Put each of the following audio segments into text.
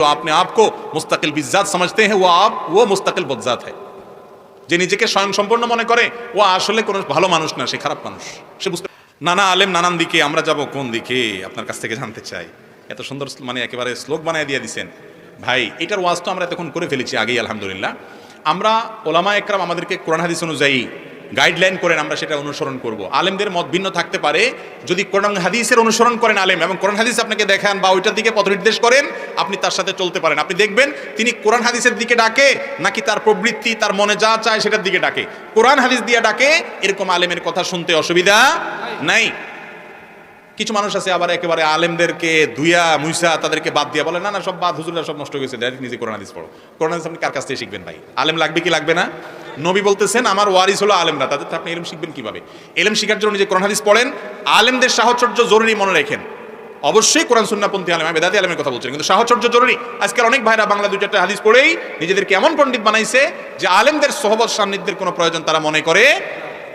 तो अपने आप को मुस्तकिल बिज़ात समझते हैं वो मुस्तकिल बदजात है। যে নিজেকে স্বয়ং সম্পূর্ণ মনে করে ও আসলে কোনো ভালো মানুষ না, সে খারাপ মানুষ। সে বুঝতে নানা আলেম নানান দিকে, আমরা যাব কোন দিকে আপনার কাছ থেকে জানতে চাই। এত সুন্দর মানে একেবারে শ্লোক বানিয়ে দিয়ে দিয়েছেন ভাই। এটার ওয়াজ তো আমরা তখন করে ফেলেছি আগেই আলহামদুলিল্লাহ। আমরা ওলামা একরাম আমাদেরকে কোরআন হাদিস অনুযায়ী গাইডলাইন করেন, আমরা সেটা অনুসরণ করব। আলেমদের মত ভিন্ন থাকতে পারে, যদি কোরআন হাদিসের অনুসরণ করেন আলেম এবং কোরআন হাদিস আপনাকে দেখান বা ওইটার দিকে পথ নির্দেশ করেন, আপনি তার সাথে চলতে পারেন। আপনি দেখবেন তিনি কোরআন হাদিসের দিকে ডাকে নাকি তার প্রবৃত্তি, তার মনে যা চায় সেটার দিকে ডাকে। কোরআন হাদিস দিয়ে ডাকে, এরকম আলেমের কথা শুনতে অসুবিধা নাই। কিছু মানুষ আছে আবার একেবারে আলেমদেরকে ধুইয়া মুইসা তাদেরকে বাদ দিয়া বলে না না সব বাদ, হুজুররা সব নষ্ট হয়ে গেছে, ডাইরেক্ট নিজে কোরআন হাদিস পড়ো। কোরআন হাদিস আপনি কার কাছ থেকে শিখবেন ভাই? আলেম লাগবে কি লাগবে না? নবী বলতেছেন আমার ওয়ারিস হলো আলেমরা, তাদের আপনি ইলম শিখবেন কিভাবে? ইলম শিখার জন্য নিজে কোরআন হাদিস পড়েন। আলেমদের সাহচর্য জরুরি, মনে রাখেন। অবশ্যই কোরআন সুন্নাহপন্থী আলেম, বেদাতি আলেমের কথা বলছেন, কিন্তু সাহচর্য জরুরি। আজকাল অনেক ভাইরা বাংলা 2-4টা হাদিস পড়েই নিজেদেরকে এমন পণ্ডিত বানাইছে যে আলেমদের সোহবত সান্নিধ্যের কোনো প্রয়োজন তারা মনে করে।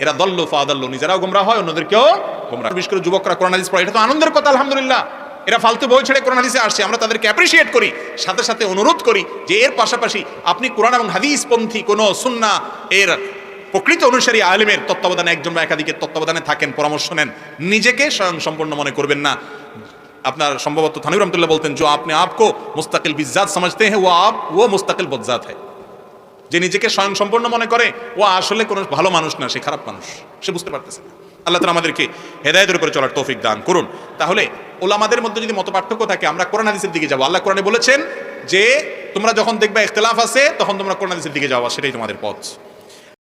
এরা দল্লু ফাদাল্লু, নিজেরাও গোমরা হয়, অন্যদেরকেও গোমরা। বিশেষ করে যুবকরা কোরআন হাদিস পড়ে, এটা তো আনন্দের কথা আলহামদুলিল্লাহ। এরা ফালতু বই ছেড়ে কোরআন হাদিসে আসছে, আমরা তাদেরকে অ্যাপ্রিশিয়েট করি, সাথে সাথে অনুরোধ করি যে এর পাশাপাশি আপনি কোরআন এবং হাদিসপন্থী কোনো সুন্নাহ এর প্রকৃত অনুসারী আলেমের তত্ত্বাবধানে, একজন বা একাধিকের তত্ত্বাবধানে থাকেন, পরামর্শ নেন। নিজেকে স্বয়ং সম্পূর্ণ মনে করবেন না। আপনার সম্ভবত থানভীর রহমতুল্লাহ বলতেন, जो अपने आप को मुस्तकिल बिज़ात समझते हैं वो मुस्तकिल बदजात है। যে নিজেকে স্বয়ং সম্পূর্ণ মনে করে ও আসলে কোনো ভালো মানুষ না, সে খারাপ মানুষ। সে বুঝতে পারতেছে না। আল্লাহ তাআলা আমাদেরকে হেদায়েতের উপরে চলার তৌফিক দান করুন। তাহলে ওলামাদের মধ্যে যদি মতপার্থক্য থাকে, আমরা কোরআন হাদিসের দিকে যাব। আল্লাহ কোরআনে বলেছেন যে তোমরা যখন দেখবে ইখতিলাফ আছে তখন তোমরা কোরআন হাদিসের দিকে যাও, সেটাই তোমাদের পথ।